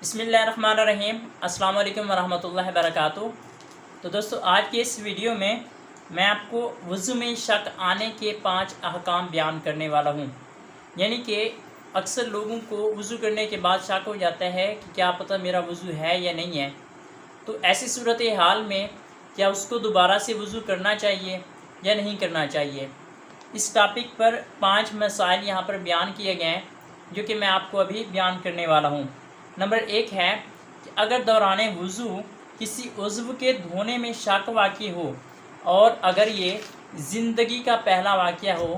بسم اللہ الرحمن الرحیم۔ السلام علیکم ورحمۃ اللہ وبرکاتہ۔ تو دوستو، آج کے اس ویڈیو میں آپ کو وضو میں شک آنے کے 5 احکام بیان کرنے والا ہوں۔ یعنی کہ اکثر لوگوں کو وضو کرنے کے بعد شک ہو جاتا ہے کہ کیا پتہ میرا وضو ہے یا نہیں ہے۔ تو ایسی صورتحال میں کیا اس کو دوبارہ سے وضو کرنا چاہیے یا نہیں کرنا چاہیے، اس ٹاپک پر 5 مسائل یہاں پر بیان کیے گئے ہیں جو کہ میں آپ کو ابھی بیان کرنے والا ہوں۔ نمبر 1 ہے کہ اگر دوران وضو کسی عضو کے دھونے میں شک واقع ہو اور اگر یہ زندگی کا پہلا واقعہ ہو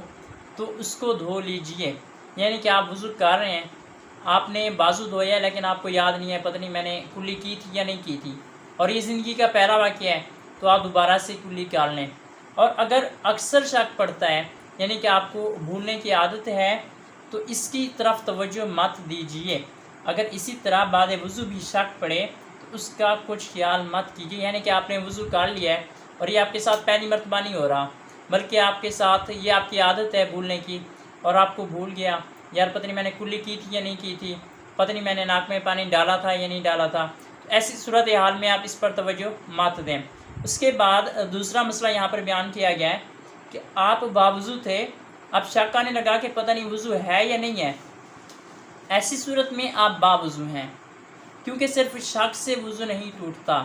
تو اس کو دھو لیجئے۔ یعنی کہ آپ وضو کر رہے ہیں، آپ نے بازو دھویا لیکن آپ کو یاد نہیں ہے پتہ نہیں میں نے کلی کی تھی یا نہیں کی تھی، اور یہ زندگی کا پہلا واقعہ ہے تو آپ دوبارہ سے کلی کر لیں۔ اور اگر اکثر شک پڑتا ہے، یعنی کہ آپ کو بھولنے کی عادت ہے، تو اس کی طرف توجہ مت دیجئے۔ اگر اسی طرح بعد وضو بھی شک پڑے تو اس کا کچھ خیال مت کیجیے۔ یعنی کہ آپ نے وضو کر لیا ہے اور یہ آپ کے ساتھ پہلی مرتبہ نہیں ہو رہا، بلکہ آپ کے ساتھ یہ آپ کی عادت ہے بھولنے کی، اور آپ کو بھول گیا یار پتہ نہیں میں نے کلی کی تھی یا نہیں کی تھی، پتہ نہیں میں نے ناک میں پانی ڈالا تھا یا نہیں ڈالا تھا۔ تو ایسی صورتحال میں آپ اس پر توجہ مت دیں۔ اس کے بعد دوسرا مسئلہ یہاں پر بیان کیا گیا ہے کہ آپ باوضو تھے، اب شک آنے لگا کہ پتہ نہیں وضو ہے یا نہیں ہے۔ ایسی صورت میں آپ باوضو ہیں، کیونکہ صرف شک سے وضو نہیں ٹوٹتا۔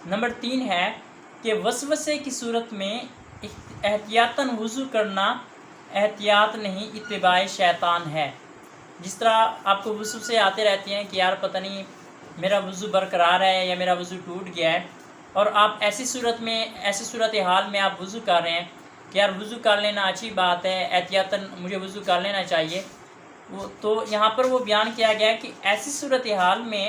نمبر 3 ہے کہ وسوسے کی صورت میں احتیاطاً وضو کرنا احتیاط نہیں، اتباع شیطان ہے۔ جس طرح آپ کو وسوسے آتے رہتے ہیں کہ یار پتہ نہیں میرا وضو برقرار ہے یا میرا وضو ٹوٹ گیا ہے، اور آپ ایسی صورتحال میں آپ وضو کر رہے ہیں کہ یار وضو کر لینا اچھی بات ہے، احتیاطاً مجھے وضو کر لینا چاہیے، تو یہاں پر وہ بیان کیا گیا کہ ایسی صورتحال میں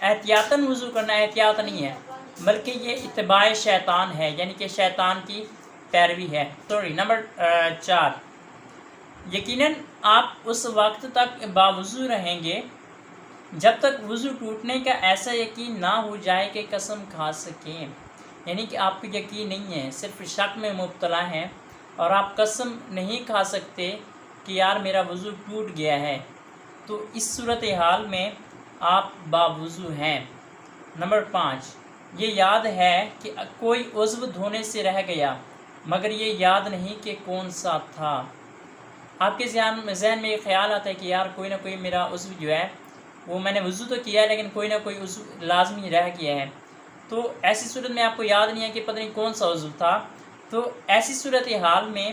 احتیاطاً وضو کرنا احتیاط نہیں ہے، بلکہ یہ اتباع شیطان ہے، یعنی کہ شیطان کی پیروی ہے۔ نمبر 4، یقیناً آپ اس وقت تک باوضو رہیں گے جب تک وضو ٹوٹنے کا ایسا یقین نہ ہو جائے کہ قسم کھا سکیں۔ یعنی کہ آپ کو یقین نہیں ہے، صرف شک میں مبتلا ہیں اور آپ قسم نہیں کھا سکتے کہ یار میرا وضو ٹوٹ گیا ہے، تو اس صورتحال میں آپ باوضو ہیں۔ نمبر 5، یہ یاد ہے کہ کوئی عضو دھونے سے رہ گیا مگر یہ یاد نہیں کہ کون سا تھا۔ آپ کے ذہن میں یہ خیال آتا ہے کہ یار کوئی نہ کوئی میرا عضو جو ہے وہ میں نے وضو تو کیا ہے لیکن کوئی نہ کوئی عضو لازمی رہ گیا ہے، تو ایسی صورت میں آپ کو یاد نہیں ہے کہ پتہ نہیں کون سا عضو تھا، تو ایسی صورتحال میں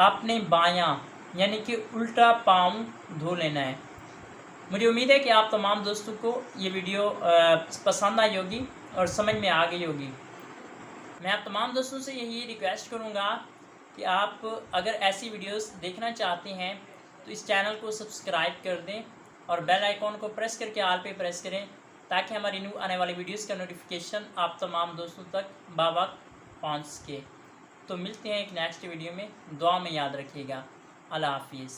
آپ نے بایاں یعنی کہ الٹا پاؤں دھو لینا ہے۔ مجھے امید ہے کہ آپ تمام دوستوں کو یہ ویڈیو پسند آئی ہوگی اور سمجھ میں آ گئی ہوگی۔ میں آپ تمام دوستوں سے یہی ریکویسٹ کروں گا کہ آپ اگر ایسی ویڈیوز دیکھنا چاہتے ہیں تو اس چینل کو سبسکرائب کر دیں اور بیل آئیکن کو پریس کر کے آل پہ پریس کریں تاکہ ہماری نیو آنے والی ویڈیوز کا نوٹیفیکیشن آپ تمام دوستوں تک باوقت پہنچ سکے۔ تو ملتے ہیں ایک نیکسٹ ویڈیو میں، دعا میں یاد رکھیے گا۔ اللہ حافظ۔